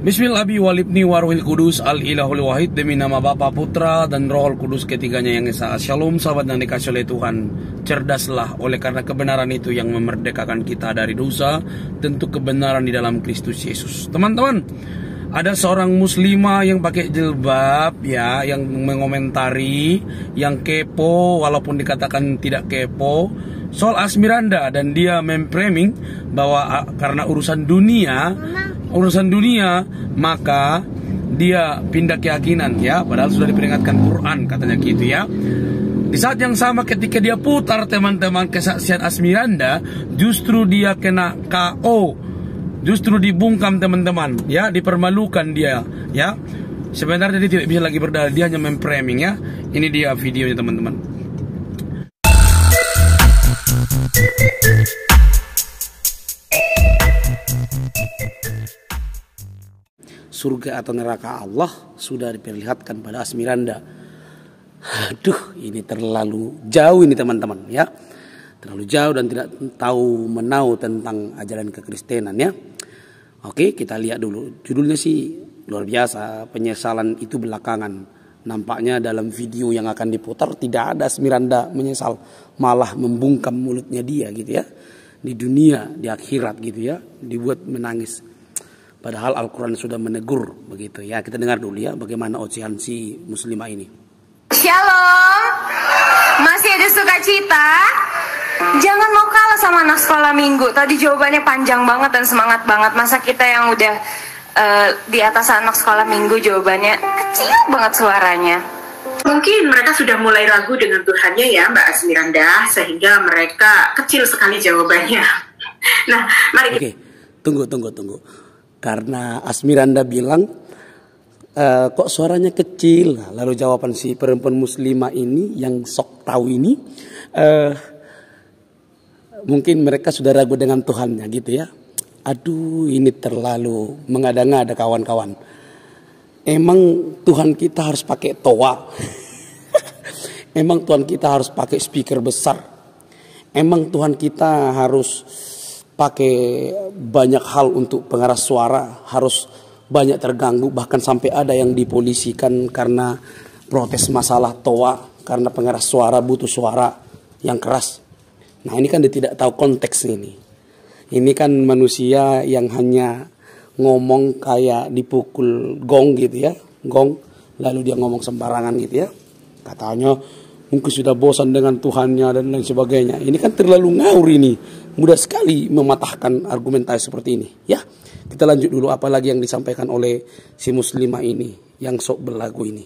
Bismillah walibni warwil kudus al-ilahul wahid. Demi nama Bapa, Putra, dan Rohul Kudus ketiganya yang esa. Shalom sahabat yang dikasih oleh Tuhan. Cerdaslah oleh karena kebenaran itu yang memerdekakan kita dari dosa. Tentu kebenaran di dalam Kristus Yesus. Teman-teman, ada seorang muslimah yang pakai jilbab ya, yang mengomentari, yang kepo walaupun dikatakan tidak kepo soal Asmiranda, dan dia memframing bahwa karena urusan dunia maka dia pindah keyakinan ya, padahal sudah diperingatkan Quran katanya gitu ya. Di saat yang sama ketika dia putar teman-teman kesaksian Asmiranda, justru dia kena KO, justru dibungkam teman-teman ya, dipermalukan dia ya. Sebenarnya dia tidak bisa lagi berdalil, dia hanya memframing ya. Ini dia videonya teman-teman. Surga atau neraka Allah sudah diperlihatkan pada Asmiranda. Aduh, ini terlalu jauh ini teman-teman ya. Terlalu jauh dan tidak tahu menau tentang ajaran kekristenan ya. Oke, kita lihat dulu. Judulnya sih luar biasa, penyesalan itu belakangan. Nampaknya dalam video yang akan diputar tidak ada Asmiranda menyesal, malah membungkam mulutnya dia gitu ya. Di dunia, di akhirat gitu ya, dibuat menangis. Padahal Al-Quran sudah menegur begitu ya. Kita dengar dulu ya bagaimana ocehan si muslimah ini. Shalom, masih ada sukacita? Jangan mau kalah sama anak sekolah minggu. Tadi jawabannya panjang banget dan semangat banget. Masa kita yang udah di atas anak sekolah minggu jawabannya kecil banget suaranya. Mungkin mereka sudah mulai ragu dengan Tuhannya ya Mbak Asmiranda, sehingga mereka kecil sekali jawabannya. Nah, mari kita... Oke, tunggu. Karena Asmiranda bilang kok suaranya kecil. Lalu jawaban si perempuan muslimah ini yang sok tahu ini, mungkin mereka sudah ragu dengan Tuhannya gitu ya. Aduh, ini terlalu mengada-ngada kawan-kawan. Emang Tuhan kita harus pakai toa? Emang Tuhan kita harus pakai speaker besar? Emang Tuhan kita harus pakai banyak hal untuk pengeras suara, harus banyak terganggu, bahkan sampai ada yang dipolisikan karena protes masalah toa, karena pengeras suara butuh suara yang keras. Nah, ini kan dia tidak tahu konteks ini. Ini kan manusia yang hanya ngomong kayak dipukul gong gitu ya, gong, lalu dia ngomong sembarangan gitu ya. Katanya mungkin sudah bosan dengan Tuhannya dan lain sebagainya. Ini kan terlalu ngawur ini. Mudah sekali mematahkan argumentasi seperti ini. Ya, kita lanjut dulu apalagi yang disampaikan oleh si muslimah ini yang sok berlagu ini.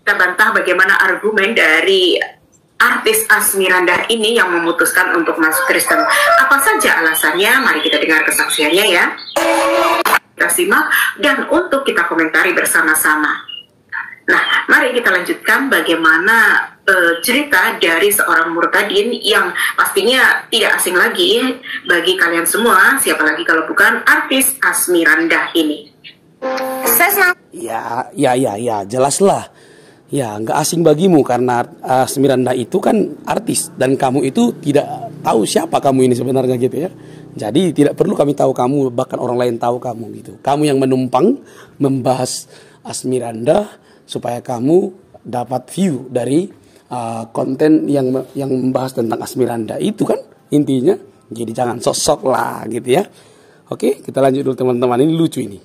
Kita bantah bagaimana argumen dari artis Asmiranda ini yang memutuskan untuk masuk Kristen. Apa saja alasannya? Mari kita dengar kesaksiannya ya. Kita simak dan untuk kita komentari bersama-sama. Nah, mari kita lanjutkan bagaimana cerita dari seorang murtadin yang pastinya tidak asing lagi bagi kalian semua, siapa lagi kalau bukan artis Asmiranda ini. Ya, jelaslah. Ya, nggak asing bagimu karena Asmiranda itu kan artis dan kamu itu tidak tahu siapa kamu ini sebenarnya gitu ya. Jadi tidak perlu kami tahu kamu, bahkan orang lain tahu kamu gitu. Kamu yang menumpang membahas Asmiranda supaya kamu dapat view dari konten yang membahas tentang Asmiranda itu kan intinya. Jadi jangan sosok lah gitu ya. Oke, kita lanjut dulu teman-teman, ini lucu ini.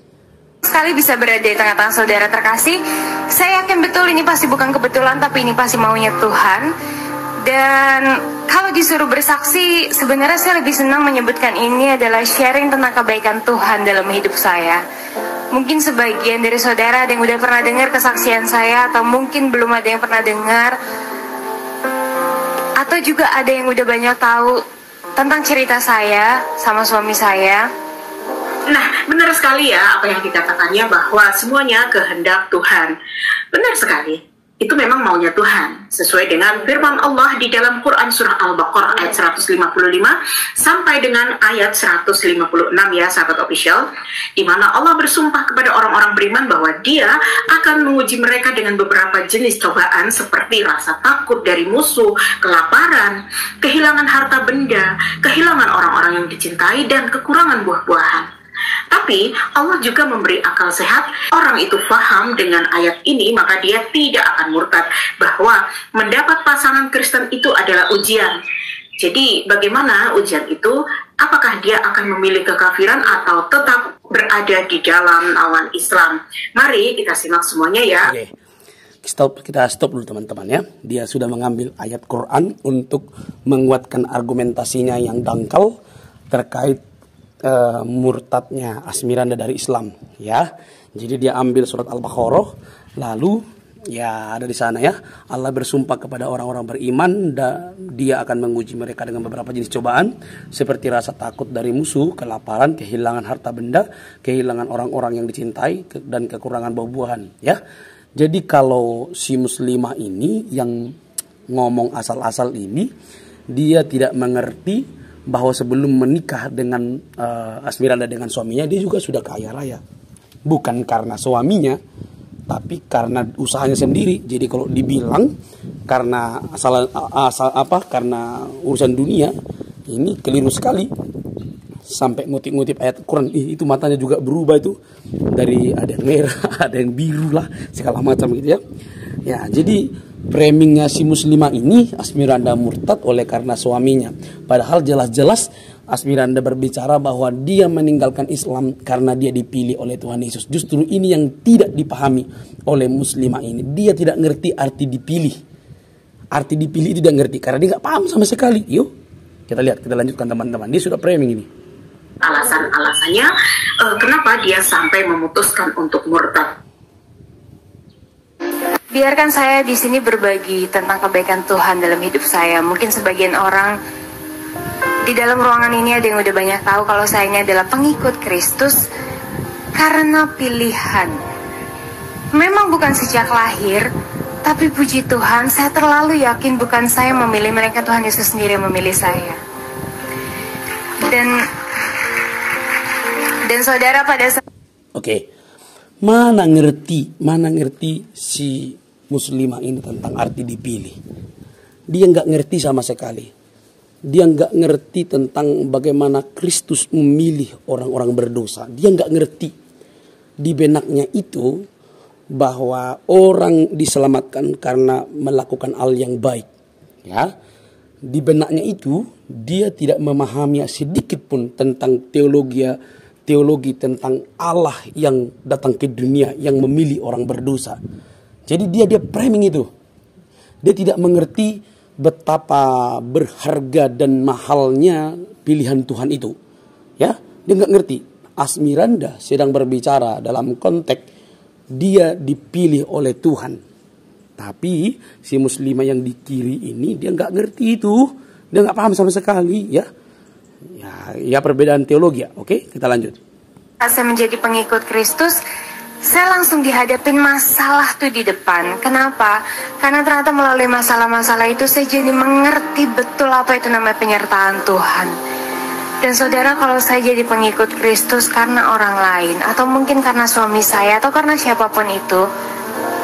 Sekali bisa berada di tengah-tengah saudara terkasih, saya yakin betul ini pasti bukan kebetulan, tapi ini pasti maunya Tuhan. Dan kalau disuruh bersaksi, sebenarnya saya lebih senang menyebutkan ini adalah sharing tentang kebaikan Tuhan dalam hidup saya. Mungkin sebagian dari saudara ada yang udah pernah dengar kesaksian saya, atau mungkin belum ada yang pernah dengar, atau juga ada yang udah banyak tahu tentang cerita saya sama suami saya. Nah, benar sekali ya apa yang dikatakannya bahwa semuanya kehendak Tuhan. Benar sekali. Itu memang maunya Tuhan, sesuai dengan firman Allah di dalam Quran surah Al-Baqarah ayat 155 sampai dengan ayat 156 ya sahabat official, di mana Allah bersumpah kepada orang-orang beriman bahwa Dia akan menguji mereka dengan beberapa jenis cobaan seperti rasa takut dari musuh, kelaparan, kehilangan harta benda, kehilangan orang-orang yang dicintai, dan kekurangan buah-buahan. Tapi Allah juga memberi akal sehat. Orang itu paham dengan ayat ini, maka dia tidak akan murtad, bahwa mendapat pasangan Kristen itu adalah ujian. Jadi bagaimana ujian itu? Apakah dia akan memilih kekafiran atau tetap berada di dalam awan Islam? Mari kita simak semuanya ya. Oke. Kita stop dulu teman-teman ya. Dia sudah mengambil ayat Quran untuk menguatkan argumentasinya yang dangkal terkait murtadnya Asmiranda dari Islam ya. Jadi dia ambil surat Al-Baqarah, lalu ya ada di sana ya, Allah bersumpah kepada orang-orang beriman, dia akan menguji mereka dengan beberapa jenis cobaan seperti rasa takut dari musuh, kelaparan, kehilangan harta benda, kehilangan orang-orang yang dicintai, dan kekurangan buah-buahan ya. Jadi kalau si muslimah ini yang ngomong asal-asal ini, dia tidak mengerti bahwa sebelum menikah dengan Asmiranda dengan suaminya, dia juga sudah kaya raya. Bukan karena suaminya, tapi karena usahanya sendiri. Jadi kalau dibilang karena karena urusan dunia, ini keliru sekali. Sampai ngutip-ngutip ayat Quran, itu matanya juga berubah itu, dari ada yang merah, ada yang biru lah, segala macam gitu ya. Ya, jadi framingnya si muslimah ini, Asmiranda murtad oleh karena suaminya. Padahal jelas-jelas Asmiranda berbicara bahwa dia meninggalkan Islam karena dia dipilih oleh Tuhan Yesus. Justru ini yang tidak dipahami oleh muslimah ini. Dia tidak ngerti arti dipilih. Arti dipilih itu tidak ngerti karena dia nggak paham sama sekali. Yuk kita lihat, kita lanjutkan teman-teman. Dia sudah framing ini. Alasan-alasannya kenapa dia sampai memutuskan untuk murtad. Biarkan saya di sini berbagi tentang kebaikan Tuhan dalam hidup saya. Mungkin sebagian orang di dalam ruangan ini ada yang udah banyak tahu kalau saya ini adalah pengikut Kristus karena pilihan. Memang bukan sejak lahir, tapi puji Tuhan saya terlalu yakin bukan saya memilih, mereka Tuhan Yesus sendiri yang memilih saya. Dan saudara pada saat mana ngerti si muslimah ini tentang arti dipilih. Dia nggak ngerti sama sekali. Dia nggak ngerti tentang bagaimana Kristus memilih orang-orang berdosa. Dia nggak ngerti di benaknya itu bahwa orang diselamatkan karena melakukan hal yang baik. Ya, di benaknya itu dia tidak memahami sedikit pun tentang teologi tentang Allah yang datang ke dunia yang memilih orang berdosa. Jadi dia framing itu. Dia tidak mengerti betapa berharga dan mahalnya pilihan Tuhan itu. Ya, dia nggak ngerti. Asmiranda sedang berbicara dalam konteks dia dipilih oleh Tuhan. Tapi si muslimah yang di kiri ini dia nggak ngerti itu. Dia nggak paham sama sekali ya. Ya perbedaan teologi ya. Oke, kita lanjut. Saya menjadi pengikut Kristus, saya langsung dihadapin masalah tuh di depan. Kenapa? Karena ternyata melalui masalah-masalah itu saya jadi mengerti betul apa itu namanya penyertaan Tuhan. Dan saudara, kalau saya jadi pengikut Kristus karena orang lain, atau mungkin karena suami saya, atau karena siapapun itu,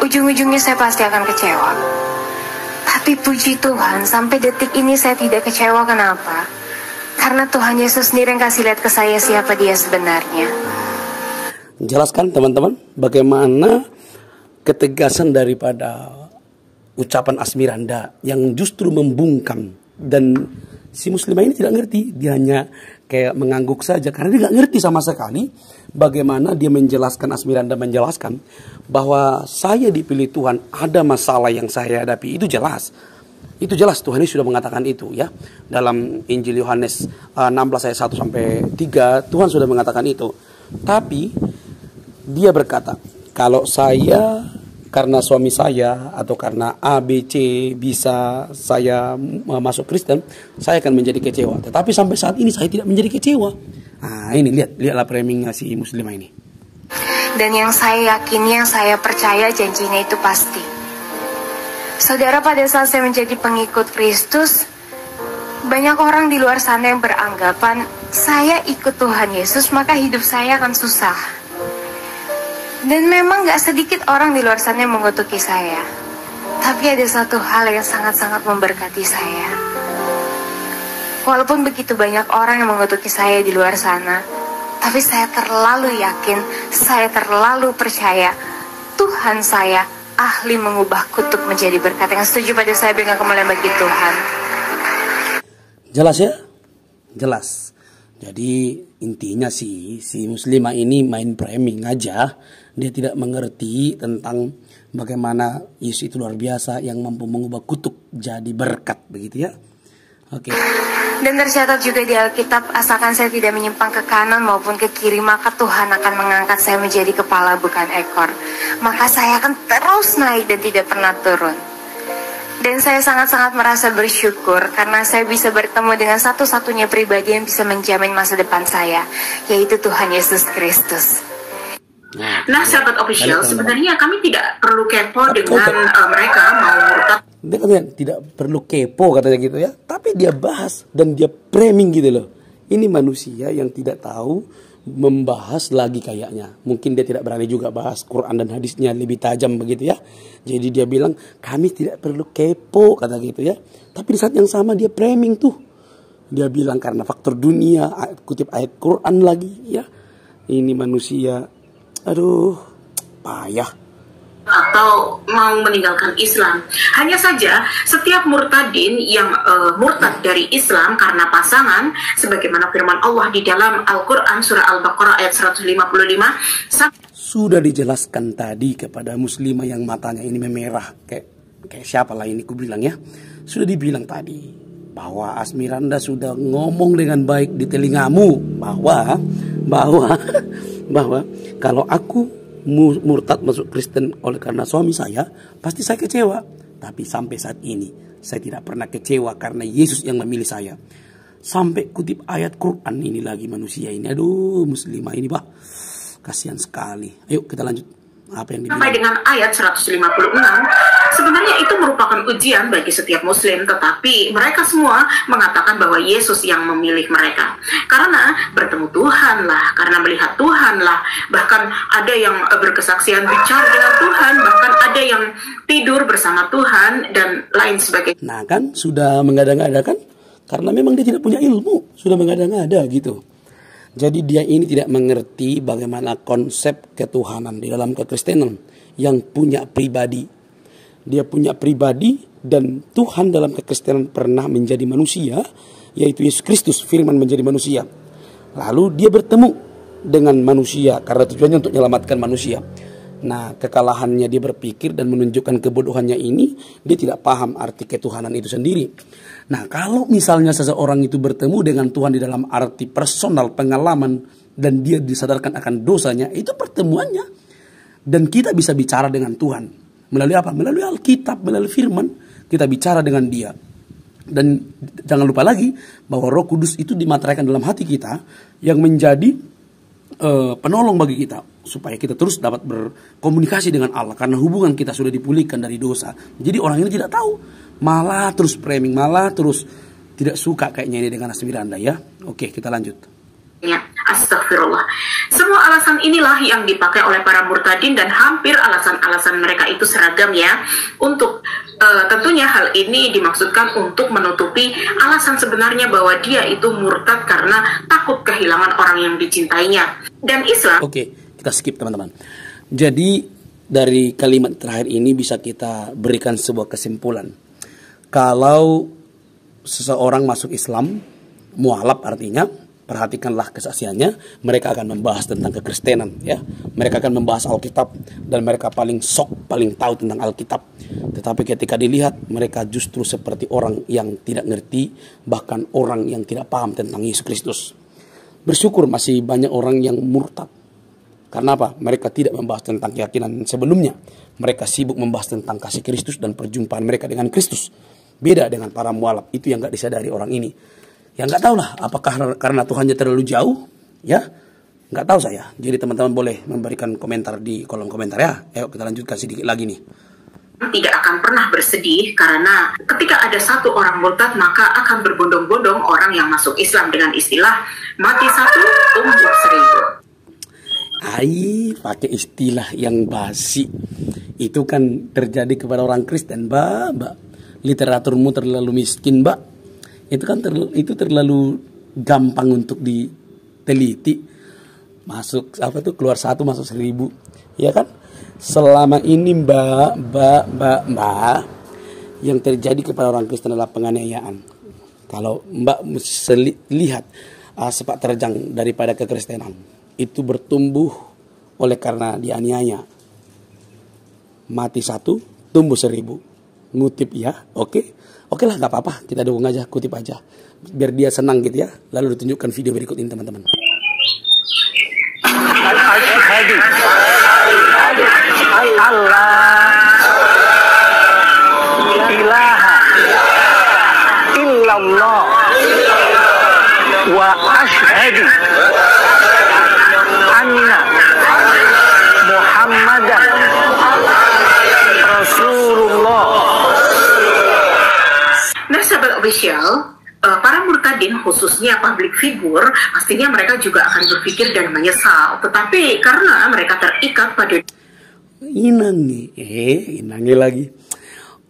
ujung-ujungnya saya pasti akan kecewa. Tapi puji Tuhan, sampai detik ini saya tidak kecewa. Kenapa? Karena Tuhan Yesus sendiri yang kasih lihat ke saya siapa dia sebenarnya. Jelaskan teman-teman bagaimana ketegasan daripada ucapan Asmiranda yang justru membungkam. Dan si muslimah ini tidak ngerti. Dia hanya kayak mengangguk saja karena dia nggak ngerti sama sekali bagaimana dia menjelaskan. Asmiranda menjelaskan bahwa saya dipilih Tuhan, ada masalah yang saya hadapi, itu jelas. Itu jelas Tuhan ini sudah mengatakan itu ya. Dalam Injil Yohanes 16 ayat 1 sampai 3 Tuhan sudah mengatakan itu. Tapi dia berkata, kalau saya karena suami saya atau karena ABC bisa saya masuk Kristen, saya akan menjadi kecewa. Tetapi sampai saat ini saya tidak menjadi kecewa. Nah ini lihatlah framingnya si muslimah ini. Dan yang saya yakin, yang saya percaya janjinya itu pasti. Saudara, pada saat saya menjadi pengikut Kristus, banyak orang di luar sana yang beranggapan saya ikut Tuhan Yesus maka hidup saya akan susah. Dan memang gak sedikit orang di luar sana yang mengutuki saya. Tapi ada satu hal yang sangat-sangat memberkati saya. Walaupun begitu banyak orang yang mengutuki saya di luar sana, Tapi saya terlalu yakin, saya terlalu percaya Tuhan saya ahli mengubah kutuk menjadi berkat. Yang setuju pada saya berikan kemuliaan bagi Tuhan. Jelas ya? Jelas. Jadi intinya sih si muslimah ini main framing aja. Dia tidak mengerti tentang bagaimana Yesus itu luar biasa yang mampu mengubah kutuk jadi berkat, begitu ya. Oke. Dan tercatat juga di Alkitab, asalkan saya tidak menyimpang ke kanan maupun ke kiri, maka Tuhan akan mengangkat saya menjadi kepala bukan ekor. Maka saya akan terus naik dan tidak pernah turun. Dan saya sangat-sangat merasa bersyukur karena saya bisa bertemu dengan satu-satunya pribadi yang bisa menjamin masa depan saya, yaitu Tuhan Yesus Kristus. Nah, sahabat official, sebenarnya kami tidak perlu kepo dengan mereka mau murtad. Dia katanya tidak perlu kepo katanya gitu ya, tapi dia bahas dan dia framing gitu loh. Ini manusia yang tidak tahu membahas lagi kayaknya. Mungkin dia tidak berani juga bahas Quran dan hadisnya lebih tajam begitu ya. Jadi dia bilang kami tidak perlu kepo kata gitu ya. Tapi di saat yang sama dia framing tuh. Dia bilang karena faktor dunia, kutip ayat Quran lagi ya. Ini manusia, aduh, payah. Atau mau meninggalkan Islam. Hanya saja setiap murtadin yang murtad dari Islam karena pasangan, sebagaimana firman Allah di dalam Al-Quran surah Al-Baqarah ayat 155, sudah dijelaskan tadi kepada muslimah yang matanya ini memerah kayak siapa lah ini ku bilang ya. Sudah dibilang tadi bahwa Asmiranda sudah ngomong dengan baik di telingamu bahwa kalau aku murtad masuk Kristen oleh karena suami saya, pasti saya kecewa. Tapi sampai saat ini saya tidak pernah kecewa karena Yesus yang memilih saya. Sampai kutip ayat Quran ini lagi manusia ini. Aduh, muslimah ini bah, kasihan sekali. Ayo kita lanjut. Apa yang dibilang? Sampai dengan ayat 156, sebenarnya itu merupakan ujian bagi setiap muslim, tetapi mereka semua mengatakan bahwa Yesus yang memilih mereka. Karena bertemu Tuhan lah, karena melihat Tuhan lah, bahkan ada yang berkesaksian bicara dengan Tuhan, bahkan ada yang tidur bersama Tuhan, dan lain sebagainya. Nah kan, sudah mengada-ngada kan? Karena memang dia tidak punya ilmu, sudah mengada-ngada gitu. Jadi dia ini tidak mengerti bagaimana konsep ketuhanan di dalam kekristenan yang punya pribadi. Dia punya pribadi dan Tuhan dalam kekristenan pernah menjadi manusia, yaitu Yesus Kristus, firman menjadi manusia. Lalu dia bertemu dengan manusia karena tujuannya untuk menyelamatkan manusia. Nah, kekalahannya dia berpikir dan menunjukkan kebodohannya ini, dia tidak paham arti ketuhanan itu sendiri. Nah, kalau misalnya seseorang itu bertemu dengan Tuhan di dalam arti personal, pengalaman, dan dia disadarkan akan dosanya, itu pertemuannya. Dan kita bisa bicara dengan Tuhan. Melalui apa? Melalui Alkitab, melalui firman, kita bicara dengan dia. Dan jangan lupa lagi bahwa Roh Kudus itu dimateraikan dalam hati kita yang menjadi penolong bagi kita supaya kita terus dapat berkomunikasi dengan Allah karena hubungan kita sudah dipulihkan dari dosa. Jadi orang ini tidak tahu, malah terus framing, malah terus tidak suka kayaknya ini dengan Asmiranda ya. Oke, kita lanjut. Astagfirullah. Semua alasan inilah yang dipakai oleh para murtadin dan hampir alasan-alasan mereka itu seragam ya. Untuk tentunya hal ini dimaksudkan untuk menutupi alasan sebenarnya bahwa dia itu murtad karena takut kehilangan orang yang dicintainya. Dan Islam. Oke, kita skip teman-teman. Jadi dari kalimat terakhir ini bisa kita berikan sebuah kesimpulan. Kalau seseorang masuk Islam, mualaf artinya, perhatikanlah kesaksiannya, mereka akan membahas tentang kekristenan ya. Mereka akan membahas Alkitab dan mereka paling paling tahu tentang Alkitab. Tetapi ketika dilihat, mereka justru seperti orang yang tidak ngerti, bahkan orang yang tidak paham tentang Yesus Kristus. Bersyukur masih banyak orang yang murtad. Karena apa? Mereka tidak membahas tentang keyakinan sebelumnya. Mereka sibuk membahas tentang kasih Kristus dan perjumpaan mereka dengan Kristus. Beda dengan para mualaf, itu yang gak disadari orang ini. Ya nggak tahu lah, apakah karena Tuhannya terlalu jauh, ya nggak tahu saya. Jadi teman-teman boleh memberikan komentar di kolom komentar ya. Ayo kita lanjutkan sedikit lagi nih. Tidak akan pernah bersedih karena ketika ada satu orang murtad maka akan berbondong-bondong orang yang masuk Islam dengan istilah mati satu tumbuh seribu. Pakai istilah yang basi. Itu kan terjadi kepada orang Kristen, Mbak. Literaturmu terlalu miskin, Mbak. Itu kan itu terlalu gampang untuk diteliti. masuk apa tuh, keluar 1 masuk 1000, ya kan? Selama ini mbak, yang terjadi kepada orang Kristen adalah penganiayaan. Kalau mbak lihat sepak terjang daripada kekristenan itu bertumbuh oleh karena dianiaya. Mati 1, tumbuh 1000. Ngutip ya, oke lah, nggak apa-apa, kita dukung aja, kutip aja, biar dia senang gitu ya. Lalu ditunjukkan video berikut ini teman-teman. Asyhadu Allah ilaha illallah wa asyhadu anna Muhammadan Rasulullah. Nah, sahabat official, para murtadin khususnya public figure pastinya mereka juga akan berpikir dan menyesal, tetapi karena mereka terikat pada inangi lagi.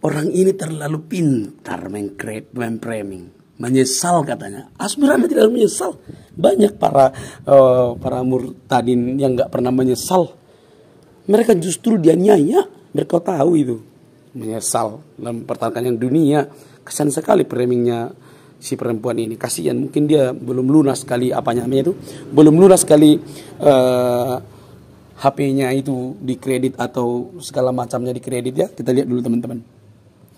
Orang ini terlalu pintar memframing. Menyesal katanya. Asmiranda tidak menyesal. Banyak para murtadin yang nggak pernah menyesal. Mereka justru dianiaya. Mereka tahu itu. Menyesal dalam pertarungan yang dunia. Kesan sekali framingnya si perempuan ini. Kasihan, mungkin dia belum lunas kali belum lunas kali HP-nya itu dikredit atau segala macamnya dikredit ya. Kita lihat dulu teman-teman.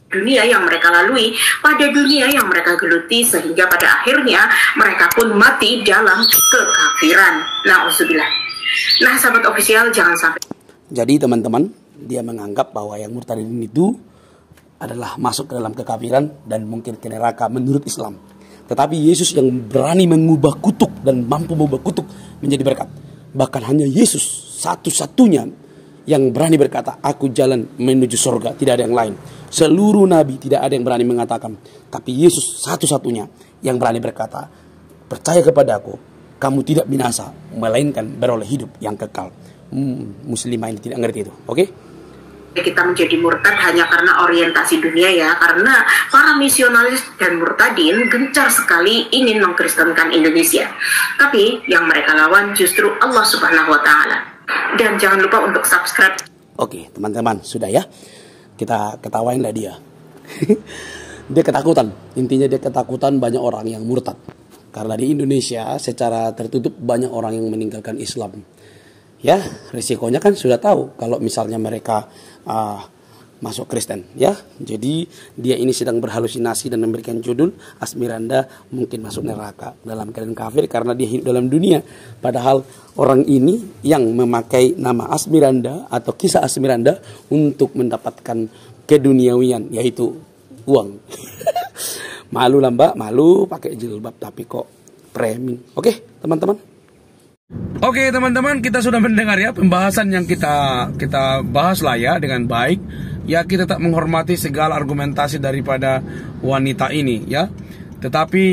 Dunia yang mereka lalui, pada dunia yang mereka geluti, sehingga pada akhirnya mereka pun mati dalam kekafiran. Na'udzubillah. Nah, sahabat official, jangan sampai. Jadi teman-teman, dia menganggap bahwa yang murtadin itu adalah masuk ke dalam kekafiran dan mungkin ke neraka menurut Islam. Tetapi Yesus yang berani mengubah kutuk dan mampu mengubah kutuk menjadi berkat. Bahkan hanya Yesus satu-satunya yang berani berkata, aku jalan menuju surga, tidak ada yang lain. Seluruh nabi tidak ada yang berani mengatakan, tapi Yesus satu-satunya yang berani berkata, percaya kepadaku, kamu tidak binasa, melainkan beroleh hidup yang kekal. Muslimah ini tidak ngerti itu, oke? Kita menjadi murtad hanya karena orientasi dunia ya, karena para misionaris dan murtadin gencar sekali ingin mengkristenkan Indonesia. Tapi yang mereka lawan justru Allah Subhanahu wa Ta'ala. Dan jangan lupa untuk subscribe. Oke, teman-teman, sudah ya. Kita ketawain lah dia. Dia ketakutan. Intinya dia ketakutan banyak orang yang murtad. Karena di Indonesia secara tertutup banyak orang yang meninggalkan Islam. Ya, risikonya kan sudah tahu kalau misalnya mereka masuk Kristen, ya. Jadi dia ini sedang berhalusinasi dan memberikan judul Asmiranda mungkin masuk neraka dalam keadaan kafir karena dia hidup dalam dunia. Padahal orang ini yang memakai nama Asmiranda atau kisah Asmiranda untuk mendapatkan keduniawian, yaitu uang. Malu lah mbak, malu pakai jilbab tapi kok framing. Oke teman-teman. Oke teman-teman, kita sudah mendengar ya pembahasan yang kita bahas lah ya dengan baik. Ya, kita tak menghormati segala argumentasi daripada wanita ini ya. Tetapi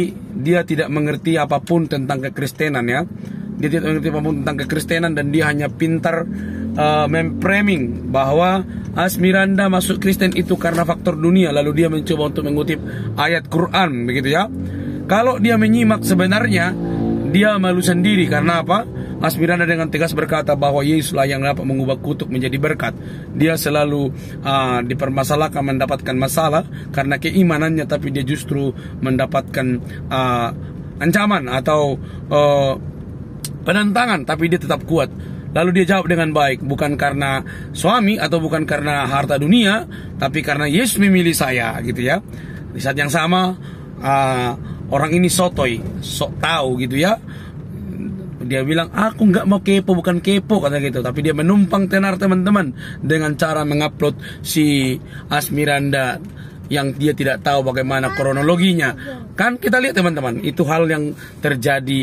dia tidak mengerti apapun tentang kekristenan ya. Dia tidak mengerti apapun tentang kekristenan dan dia hanya pintar memframing bahwa Asmiranda masuk Kristen itu karena faktor dunia. Lalu dia mencoba untuk mengutip ayat Quran begitu ya. Kalau dia menyimak sebenarnya dia malu sendiri karena apa? Asmiranda dengan tegas berkata bahwa Yesuslah yang dapat mengubah kutuk menjadi berkat. Dia selalu dipermasalahkan mendapatkan masalah karena keimanannya, tapi dia justru mendapatkan ancaman atau penentangan, tapi dia tetap kuat. Lalu dia jawab dengan baik, bukan karena suami atau bukan karena harta dunia, tapi karena Yesus memilih saya gitu ya. Di saat yang sama orang ini sotoy, sok tahu gitu ya. Dia bilang, aku nggak mau kepo, bukan kepo kata gitu. Tapi dia menumpang tenar teman-teman dengan cara mengupload si Asmiranda yang dia tidak tahu bagaimana kronologinya. Kan kita lihat teman-teman, itu hal yang terjadi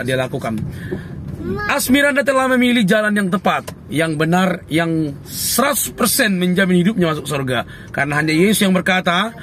dia lakukan. Asmiranda telah memilih jalan yang tepat, yang benar, yang 100% menjamin hidupnya masuk surga. Karena hanya Yesus yang berkata,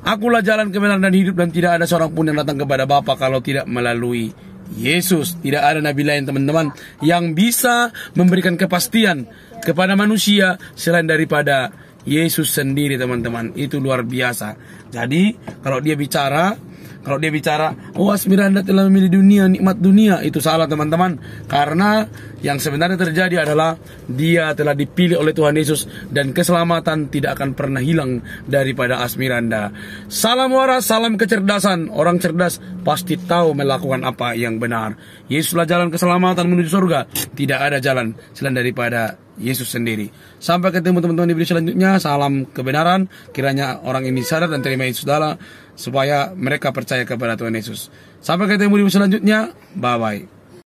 akulah jalan kebenaran dan hidup, dan tidak ada seorang pun yang datang kepada Bapa kalau tidak melalui Yesus. Tidak ada nabi lain teman-teman yang bisa memberikan kepastian kepada manusia selain daripada Yesus sendiri teman-teman. Itu luar biasa. Jadi kalau dia bicara Kalau dia bicara, oh Asmiranda telah memilih dunia, nikmat dunia, itu salah teman-teman. Karena yang sebenarnya terjadi adalah dia telah dipilih oleh Tuhan Yesus, dan keselamatan tidak akan pernah hilang daripada Asmiranda. Salam waras, salam kecerdasan. Orang cerdas pasti tahu melakukan apa yang benar. Yesuslah jalan keselamatan menuju surga. Tidak ada jalan selain daripada Yesus sendiri. Sampai ketemu teman-teman di video selanjutnya. Salam kebenaran. Kiranya orang ini sadar dan terima Yesus adalah, supaya mereka percaya kepada Tuhan Yesus. Sampai ketemu di video selanjutnya. Bye-bye.